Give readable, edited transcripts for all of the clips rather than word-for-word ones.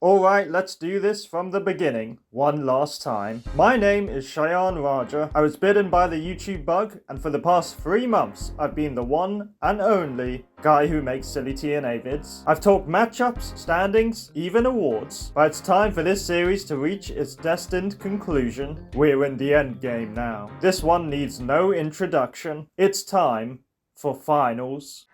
Alright, let's do this from the beginning, one last time. My name is Shayan Raja. I was bitten by the YouTube bug, and for the past 3 months, I've been the one and only guy who makes silly TNA vids. I've talked matchups, standings, even awards, but it's time for this series to reach its destined conclusion. We're in the end game now. This one needs no introduction. It's time for finals.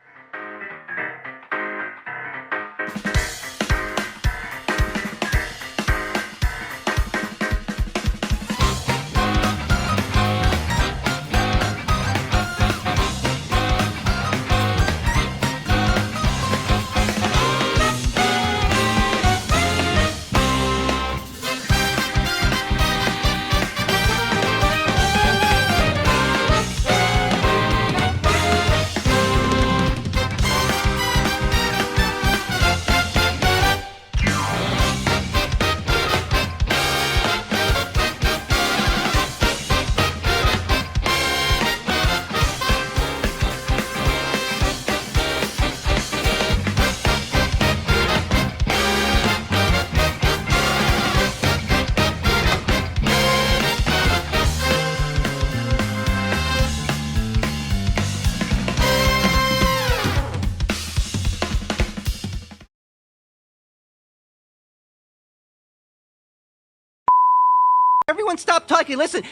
Everyone stop talking. Listen,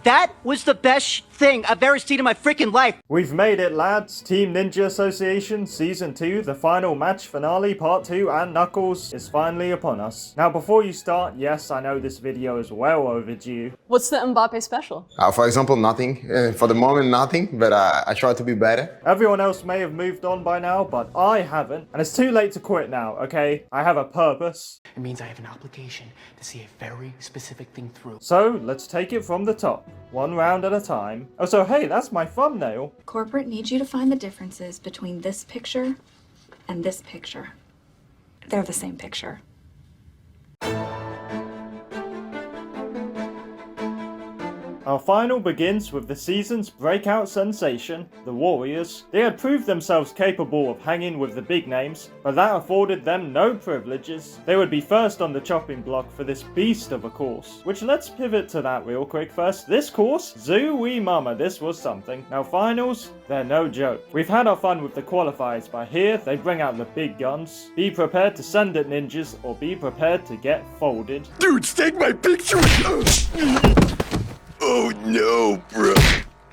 that was the best thing I've ever seen in my freaking life. We've made it, lads. Team Ninja Association Season 2, the final match finale, Part 2, and Knuckles is finally upon us. Now, before you start, yes, I know this video is well overdue. What's the Mbappe special? For example, nothing. For the moment, nothing, but I try to be better. Everyone else may have moved on by now, but I haven't. And it's too late to quit now, okay? I have a purpose. It means I have an obligation to see a very specific thing through. So, let's take it from the top. One round at a time. Oh, so hey, that's my thumbnail. Corporate needs you to find the differences between this picture and this picture. They're the same picture. Our final begins with the season's breakout sensation, the Warriors. They had proved themselves capable of hanging with the big names, but that afforded them no privileges. They would be first on the chopping block for this beast of a course. Which, let's pivot to that real quick first. This course, Zoo-wee mama, this was something. Now finals, they're no joke. We've had our fun with the qualifiers, but here they bring out the big guns. Be prepared to send it, ninjas, or be prepared to get folded. Dude, take my picture! Oh no, bro.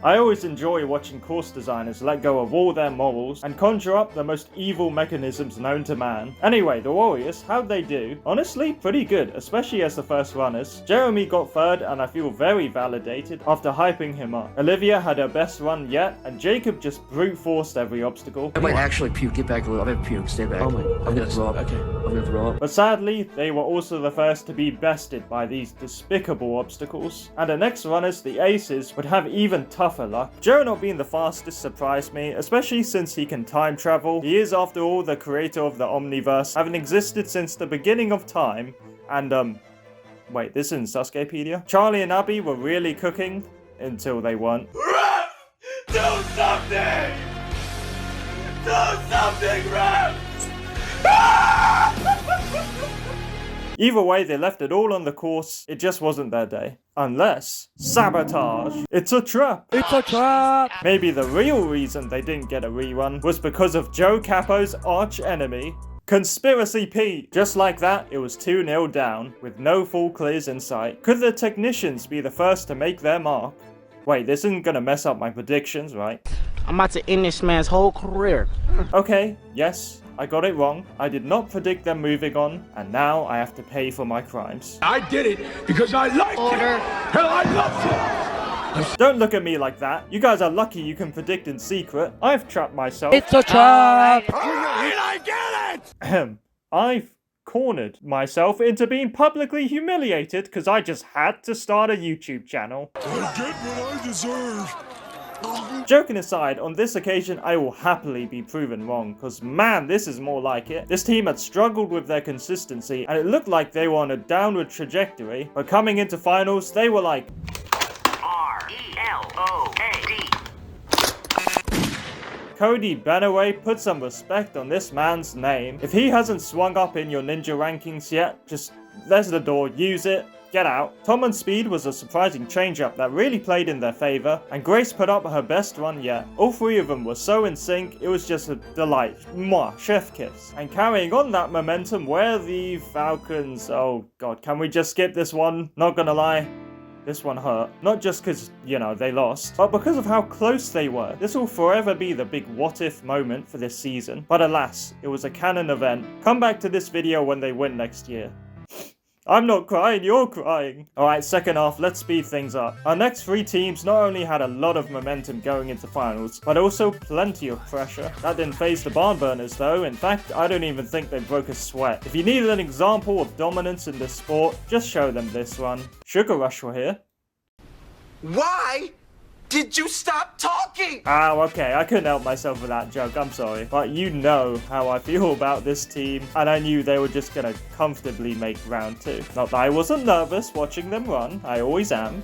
I always enjoy watching course designers let go of all their morals and conjure up the most evil mechanisms known to man. Anyway, the Warriors, how'd they do? Honestly, pretty good, especially as the first runners. Jeremy got third and I feel very validated after hyping him up. Olivia had her best run yet and Jacob just brute forced every obstacle. I might actually puke. Get back a little. I'm gonna puke. Stay back. Oh my. I'm gonna throw up. Okay. I'm gonna throw up. But sadly, they were also the first to be bested by these despicable obstacles. And the next runners, the Aces, would have even tougher luck. Joe not being the fastest surprised me, especially since he can time travel. He is, after all, the creator of the Omniverse, having existed since the beginning of time. And, wait, this isn't Sasukepedia? Charlie and Abby were really cooking until they weren't. Do something! Do something, Ref! Either way, they left it all on the course. It just wasn't their day. Unless sabotage. It's a trap. It's a trap. Maybe the real reason they didn't get a rerun was because of Joe Capo's arch enemy, Conspiracy Pete. Just like that, it was 2-0 down, with no full clears in sight. Could the technicians be the first to make their mark? Wait, this isn't gonna mess up my predictions, right? I'm about to end this man's whole career. Okay, yes, I got it wrong. I did not predict them moving on, and now I have to pay for my crimes. I did it because I liked it! Hell, I loved it! Don't look at me like that. You guys are lucky you can predict in secret. I've trapped myself. It's a trap. Alright, I get it! I've cornered myself into being publicly humiliated because I just had to start a YouTube channel. I get what I deserve. Joking aside, on this occasion I will happily be proven wrong, cause man, this is more like it. This team had struggled with their consistency and it looked like they were on a downward trajectory, but coming into finals they were like R-E-L-O-A-D. Cody Benaway, put some respect on this man's name. If he hasn't swung up in your ninja rankings yet, just there's the door, use it. Get out. Tom and Speed was a surprising change-up that really played in their favor, and Grace put up her best run yet. All three of them were so in sync, it was just a delight. Mwah, chef kiss. And carrying on that momentum were the Falcons. Oh god, can we just skip this one? Not gonna lie. This one hurt. Not just because, you know, they lost, but because of how close they were. This will forever be the big what-if moment for this season. But alas, it was a canon event. Come back to this video when they win next year. I'm not crying, you're crying. Alright, second half, let's speed things up. Our next three teams not only had a lot of momentum going into finals, but also plenty of pressure. That didn't faze the barn burners though. In fact, I don't even think they broke a sweat. If you needed an example of dominance in this sport, just show them this one. Sugar Rush were here. Why did you stop talking? Oh, okay, I couldn't help myself with that joke, I'm sorry. But you know how I feel about this team, and I knew they were just gonna comfortably make round 2. Not that I wasn't nervous watching them run, I always am.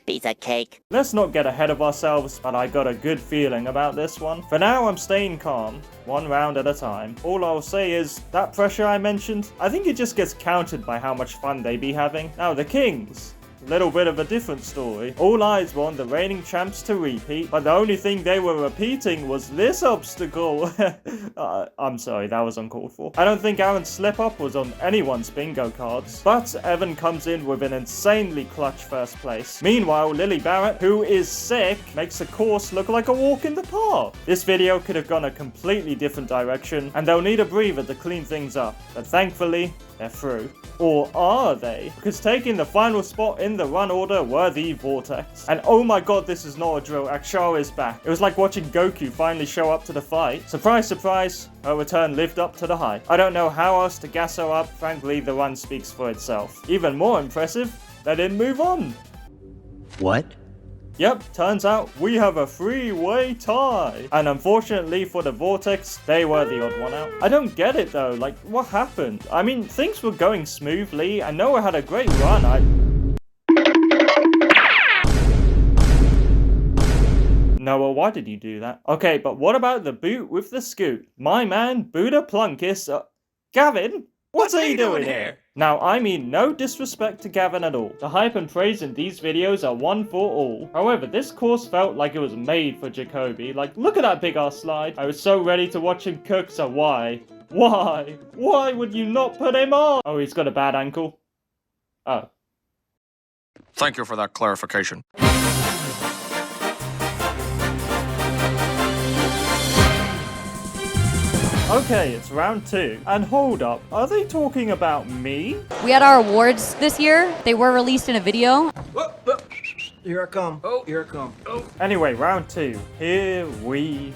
Piece of cake. Let's not get ahead of ourselves, but I got a good feeling about this one. For now, I'm staying calm, one round at a time. All I'll say is, that pressure I mentioned, I think it just gets countered by how much fun they be having. Now, the Kings. Little bit of a different story. All eyes were on the reigning champs to repeat, but the only thing they were repeating was this obstacle. I'm sorry, that was uncalled for. I don't think Aaron's slip-up was on anyone's bingo cards, but Evan comes in with an insanely clutch first place. Meanwhile, Lily Barrett, who is sick, makes the course look like a walk in the park. This video could have gone a completely different direction, and they'll need a breather to clean things up, but thankfully, they're through. Or are they? Because taking the final spot in the run order were the Vortex. And oh my god, this is not a drill. Akshara is back. It was like watching Goku finally show up to the fight. Surprise, surprise, her return lived up to the hype. I don't know how else to gas her up. Frankly, the run speaks for itself. Even more impressive, they didn't move on. What? Yep, turns out we have a 3-way tie. And unfortunately for the Vortex, they were the odd one out. I don't get it though, like what happened? I mean, things were going smoothly, and Noah had a great run. Noah, why did you do that? Okay, but what about the boot with the scoot? My man, Buddha Plunkis, Gavin? What's he doing here? Now, I mean no disrespect to Gavin at all. The hype and praise in these videos are one for all. However, this course felt like it was made for Jacoby. Like, look at that big ass slide. I was so ready to watch him cook, so why? Why? Why would you not put him on? Oh, he's got a bad ankle. Oh. Thank you for that clarification. Okay, it's round 2. And hold up, are they talking about me? We had our awards this year. They were released in a video. Here I come. Oh, here I come. Oh. Anyway, round 2. Here we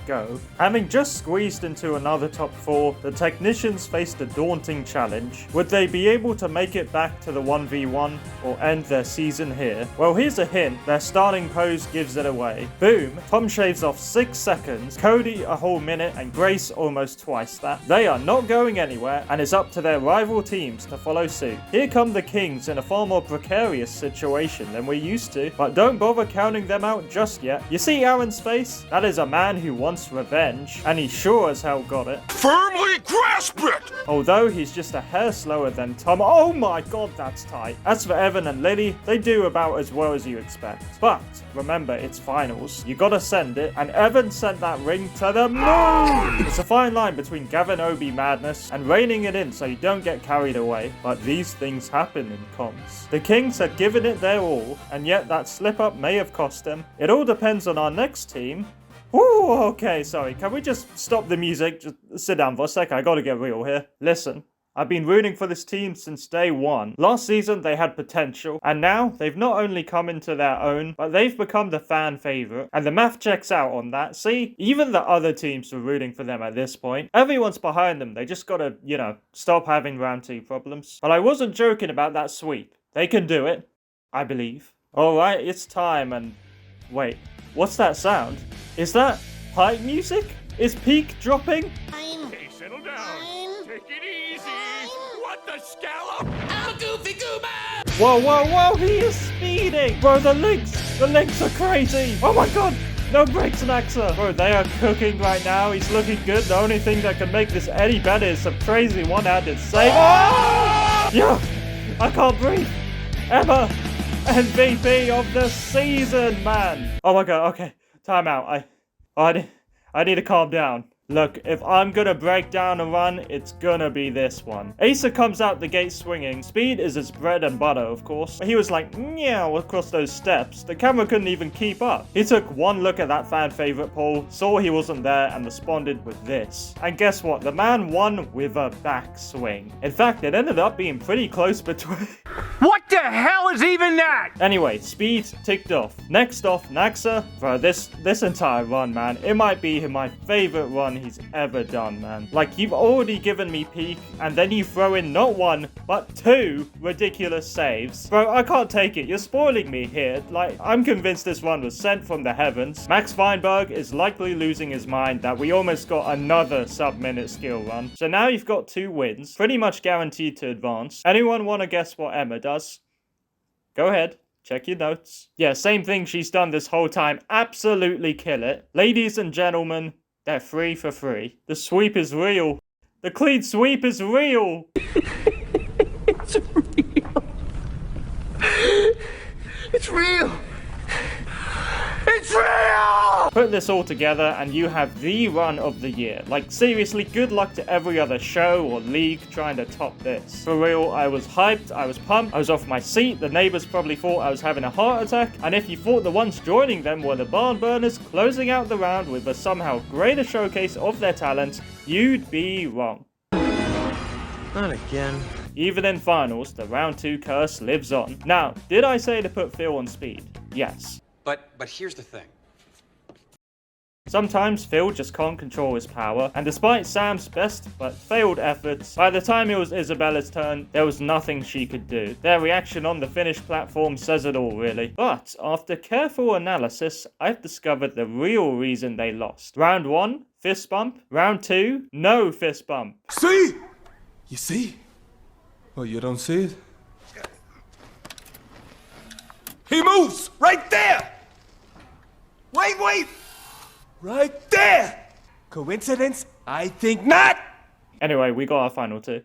go. Having just squeezed into another top 4, the technicians faced a daunting challenge. Would they be able to make it back to the 1v1 or end their season here? Well, here's a hint. Their starting pose gives it away. Boom, Tom shaves off 6 seconds, Cody a whole minute, and Grace almost twice that. They are not going anywhere, and it's up to their rival teams to follow suit. Here come the Kings in a far more precarious situation than we're used to, but don't bother counting them out just yet. You see Aaron's face? That is a man who wants revenge, and he sure as hell got it. Firmly grasp it! Although he's just a hair slower than Tom. Oh my god, that's tight. As for Evan and Lily, they do about as well as you expect. But remember, it's finals. You gotta send it, and Evan sent that ring to the moon! It's a fine line between Gavin Obi madness and reining it in so you don't get carried away. But these things happen in comps. The Kings had given it their all, and yet that slip-up may have cost them. It all depends on our next team. Ooh, okay, sorry. Can we just stop the music? Just sit down for a sec. I gotta get real here. Listen, I've been rooting for this team since day one. Last season, they had potential, and now they've not only come into their own, but they've become the fan favorite. And the math checks out on that. See, even the other teams were rooting for them at this point. Everyone's behind them. They just gotta, you know, stop having round 2 problems. But I wasn't joking about that sweep. They can do it, I believe. Alright, it's time, and wait, what's that sound? Is that pipe music? Is Peak dropping? Hey, settle down. Take it easy. What the scallop? I'm a goofy goober! Whoa, whoa, whoa, he is speeding! Bro, the links The links are crazy. Oh my god. No breaks, Naxa. Bro, they are cooking right now. He's looking good. The only thing that can make this any better is some crazy one-handed save. Oh! Yeah. I can't breathe. Emma, MVP of the season, man. Oh my god. Okay. Time out. I need to calm down. Look, if I'm gonna break down a run, it's gonna be this one. Asa comes out the gate swinging. Speed is his bread and butter, of course. He was like, meow, across those steps. The camera couldn't even keep up. He took one look at that fan favorite pole, saw he wasn't there, and responded with this. And guess what? The man won with a backswing. In fact, it ended up being pretty close between... What the hell is even that? Anyway, Speed ticked off. Next off, Naxa. Bro, this entire run, man, it might be my favorite run he's ever done, man. Like, you've already given me peak, and then you throw in not one, but two ridiculous saves. Bro, I can't take it. You're spoiling me here. Like, I'm convinced this one was sent from the heavens. Max Feinberg is likely losing his mind that we almost got another sub-minute skill run. So now you've got 2 wins, pretty much guaranteed to advance. Anyone want to guess what Emma does? Go ahead. Check your notes. Yeah, same thing she's done this whole time. Absolutely kill it. Ladies and gentlemen, they're 3 for 3. The sweep is real. The clean sweep is real. It's real. It's real. It's real! Put this all together and you have the run of the year. Like, seriously, good luck to every other show or league trying to top this. For real, I was hyped, I was pumped, I was off my seat, the neighbors probably thought I was having a heart attack, and if you thought the ones joining them were the barn burners closing out the round with a somehow greater showcase of their talent, you'd be wrong. Not again. Even in finals, the round 2 curse lives on. Now, did I say to put Phil on speed? Yes. But here's the thing. Sometimes Phil just can't control his power, and despite Sam's best but failed efforts, by the time it was Isabella's turn, there was nothing she could do. Their reaction on the finish platform says it all, really. But after careful analysis, I've discovered the real reason they lost. Round 1, fist bump. Round 2, no fist bump. See? You see? Oh, you don't see it? He moves! Right there! Wait! Right there! Coincidence? I think not! Anyway, we got our final 2.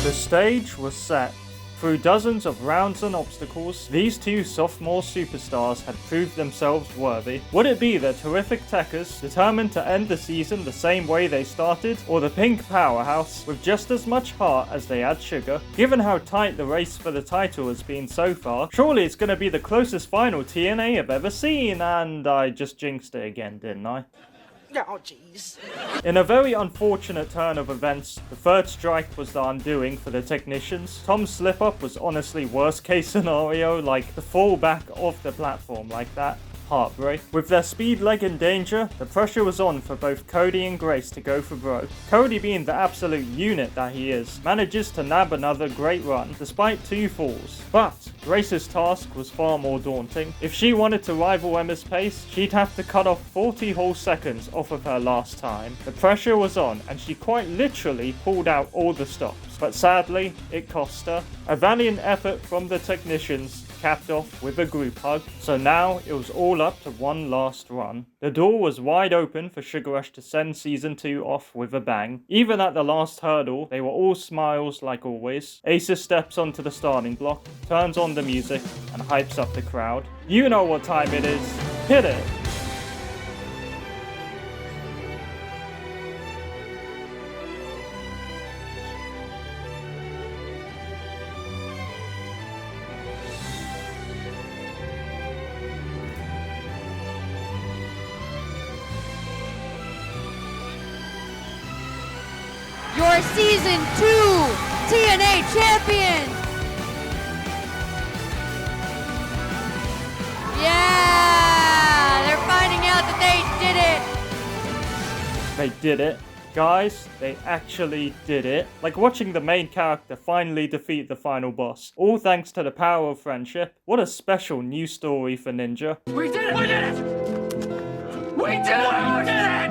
The stage was set. Through dozens of rounds and obstacles, these 2 sophomore superstars had proved themselves worthy. Would it be the terrific techers determined to end the season the same way they started, or the pink powerhouse with just as much heart as they had sugar? Given how tight the race for the title has been so far, surely it's going to be the closest final TNA I've ever seen, and I just jinxed it again, didn't I? Oh, jeez. In a very unfortunate turn of events, the third strike was the undoing for the technicians. Tom's slip-up was honestly worst case scenario, like the fall back off the platform like that. Heartbreak. With their speed leg in danger, the pressure was on for both Cody and Grace to go for broke. Cody, being the absolute unit that he is, manages to nab another great run, despite 2 falls. But Grace's task was far more daunting. If she wanted to rival Emma's pace, she'd have to cut off 40 whole seconds off of her last time. The pressure was on, and she quite literally pulled out all the stops. But sadly, it cost her. A valiant effort from the technicians, capped off with a group hug. So now it was all up to one last run. The door was wide open for Sugar Rush to send season 2 off with a bang. Even at the last hurdle, they were all smiles like always. Asa steps onto the starting block, turns on the music, and hypes up the crowd. You know what time it is. Hit it! Your Season 2 TNA champions! Yeah! They're finding out that they did it! They did it. Guys, they actually did it. Like watching the main character finally defeat the final boss. All thanks to the power of friendship. What a special new story for Ninja. We did it! We did it! We did it! We did it!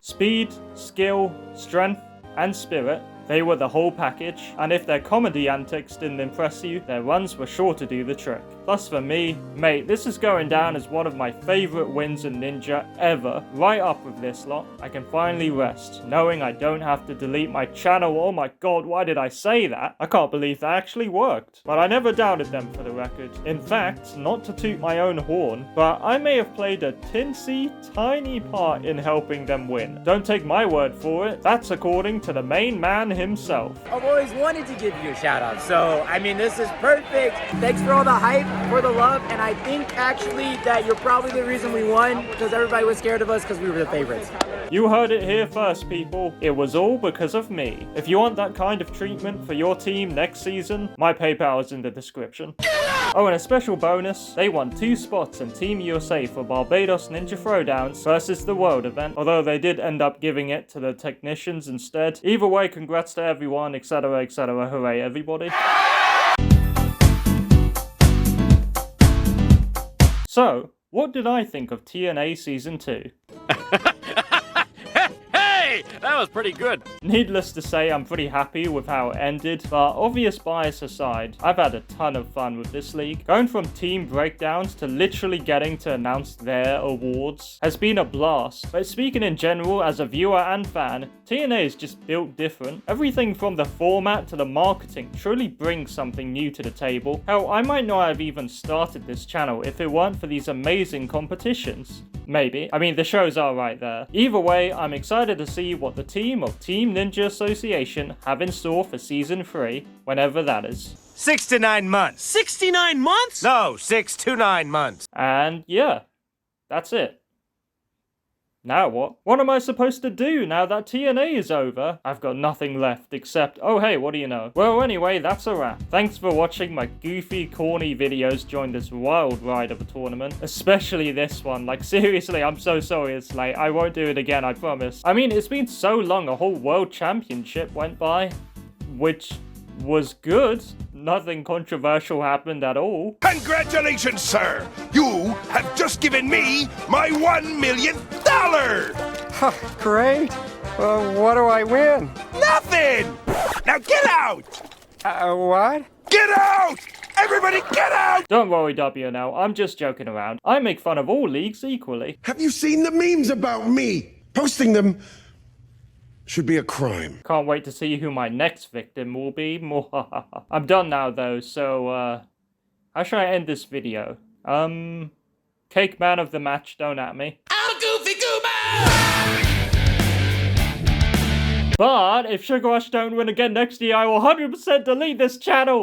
Speed, skill, strength, and spirit. They were the whole package, and if their comedy antics didn't impress you, their runs were sure to do the trick. Plus for me, mate, this is going down as one of my favorite wins in Ninja ever. Right up with this lot. I can finally rest, knowing I don't have to delete my channel. Oh my god, why did I say that? I can't believe that actually worked. But I never doubted them, for the record. In fact, not to toot my own horn, but I may have played a tinsy, tiny part in helping them win. Don't take my word for it, that's according to the main man himself. I've always wanted to give you a shout out, so I mean, this is perfect. Thanks for all the hype, for the love, and I think actually that you're probably the reason we won, because everybody was scared of us because we were the favorites. You heard it here first, people. It was all because of me. If you want that kind of treatment for your team next season, my PayPal is in the description. Oh, and a special bonus, they won 2 spots in Team USA for Barbados Ninja Throwdowns versus the World event, although they did end up giving it to the technicians instead. Either way, congrats to everyone, etc, etc, hooray everybody. So, what did I think of TNA Season 2? That was pretty good. Needless to say, I'm pretty happy with how it ended, but obvious bias aside, I've had a ton of fun with this league. Going from team breakdowns to literally getting to announce their awards has been a blast. But speaking in general as a viewer and fan, TNA is just built different. Everything from the format to the marketing truly brings something new to the table. Hell, I might not have even started this channel if it weren't for these amazing competitions. Maybe. I mean, the shows are right there. Either way, I'm excited to see what the team of Team Ninja Association have in store for Season 3, whenever that is. 6 to 9 months. 69 months? No, 6 to 9 months. And yeah, that's it. Now what? What am I supposed to do now that TNA is over? I've got nothing left except, oh hey, what do you know? Well, anyway, that's a wrap. Thanks for watching my goofy, corny videos during this wild ride of a tournament. Especially this one. Like, seriously, I'm so sorry it's late. I won't do it again, I promise. I mean, it's been so long, a whole world championship went by. Which was good. Nothing controversial happened at all. Congratulations, sir! You have just given me my $1 million! Great. Well, what do I win? Nothing! Now get out! What? Get out! Everybody get out! Don't worry, WNL, I'm just joking around. I make fun of all leagues equally. Have you seen the memes about me? Posting them should be a crime. Can't wait to see who my next victim will be. I'm done now though, so how should I end this video? Cake man of the match, don't at me. I'm Goofy Goober! But if Sugar Rush don't win again next year, I will 100% delete this channel!